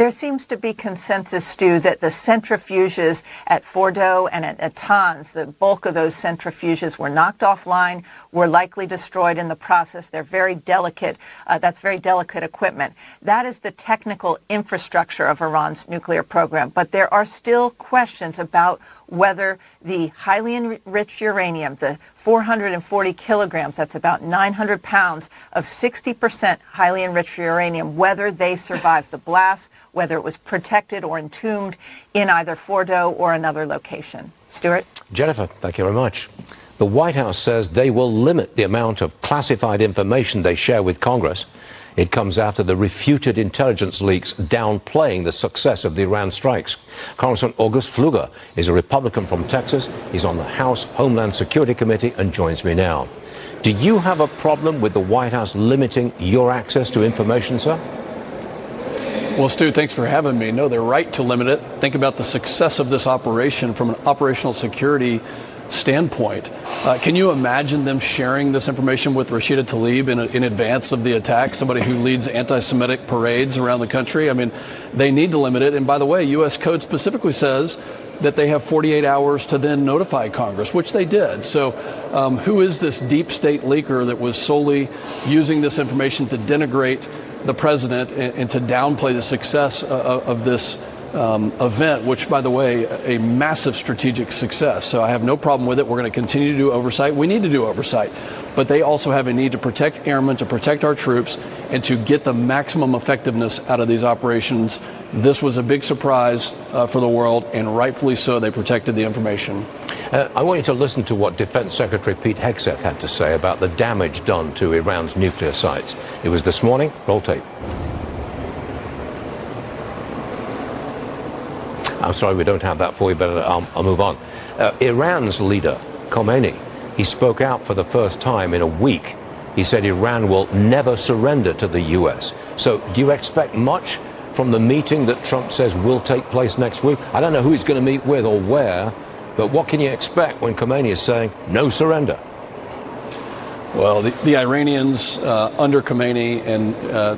There seems to be consensus, Stu, that the centrifuges at Fordo and at Natanz, the bulk of those centrifuges were knocked offline, were likely destroyed in the process. They're very delicate. That's very delicate equipment. That is the technical infrastructure of Iran's nuclear program. But there are still questions about whether the highly enriched uranium, the 440 kilograms, that's about 900 pounds of 60% highly enriched uranium, whether they survived the blast, whether it was protected or entombed in either Fordo or another location. Stuart? Jennifer, thank you very much. The White House says they will limit the amount of classified information they share with Congress. It comes after the refuted intelligence leaks downplaying the success of the Iran strikes. Congressman August Pfluger is a Republican from Texas. He's on the House Homeland Security Committee and joins me now. Do you have a problem with the White House limiting your access to information, sir? Well, Stu, thanks for having me. No, they're right to limit it. Think about the success of this operation from an operational security standpoint. Can you imagine them sharing this information with Rashida Tlaib in advance of the attack, somebody who leads anti-Semitic parades around the country? I mean, they need to limit it. And by the way, U.S. code specifically says that they have 48 hours to then notify Congress, which they did. So who is this deep state leaker that was solely using this information to denigrate the president and to downplay the success of this event, which, by the way, a massive strategic success. So I have no problem with it. We're going to continue to do oversight. We need to do oversight. But they also have a need to protect airmen, to protect our troops, and to get the maximum effectiveness out of these operations. This was a big surprise for the world, and rightfully so. They protected the information. I want you to listen to what Defense Secretary Pete Hegseth had to say about the damage done to Iran's nuclear sites. It was this morning. Roll tape. I'm sorry, we don't have that for you, but I'll move on. Iran's leader, Khomeini, he spoke out for the first time in a week. He said Iran will never surrender to the U.S. So do you expect much from the meeting that Trump says will take place next week? I don't know who he's going to meet with or where, but what can you expect when Khomeini is saying no surrender? Well, the Iranians under Khomeini and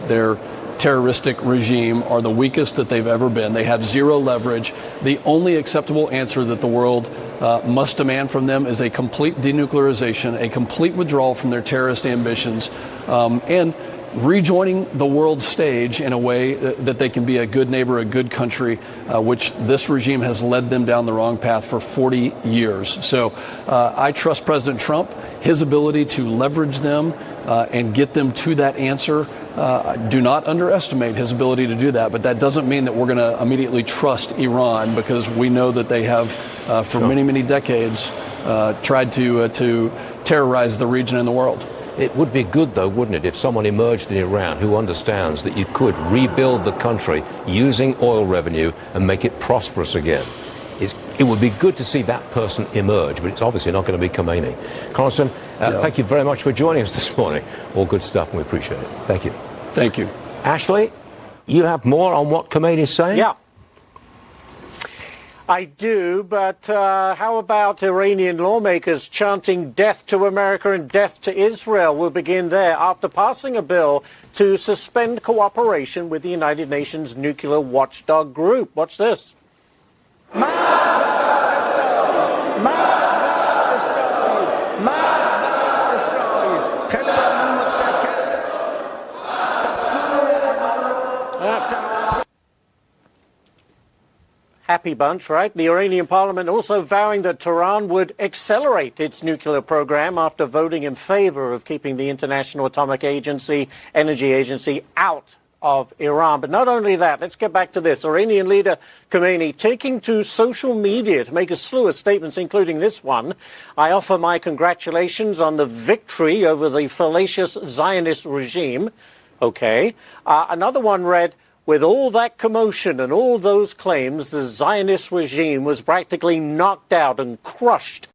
their terroristic regime are the weakest that they've ever been. They have zero leverage. The only acceptable answer that the world must demand from them is a complete denuclearization, a complete withdrawal from their terrorist ambitions, and rejoining the world stage in a way that they can be a good neighbor, a good country, which this regime has led them down the wrong path for 40 years. So I trust President Trump, his ability to leverage them and get them to that answer. Do not underestimate his ability to do that, but that doesn't mean that we're going to immediately trust Iran, because we know that they have, for many, many decades, tried to terrorize the region and the world. It would be good, though, wouldn't it, if someone emerged in Iran who understands that you could rebuild the country using oil revenue and make it prosperous again. It would be good to see that person emerge, but it's obviously not going to be Khomeini. Congressman, thank you very much for joining us this morning. All good stuff, and we appreciate it. Thank you. Thank you. Ashley, you have more on what Khomeini is saying? Yeah. I do, but how about Iranian lawmakers chanting death to America and death to Israel? We'll begin there after passing a bill to suspend cooperation with the United Nations nuclear watchdog group. Watch this. Happy bunch, right? The Iranian parliament also vowing that Tehran would accelerate its nuclear program after voting in favor of keeping the International Atomic Energy Agency out of Iran. But not only that, let's get back to this. Iranian leader Khomeini taking to social media to make a slew of statements, including this one. I offer my congratulations on the victory over the fallacious Zionist regime. Okay. Another one read, with all that commotion and all those claims, the Zionist regime was practically knocked out and crushed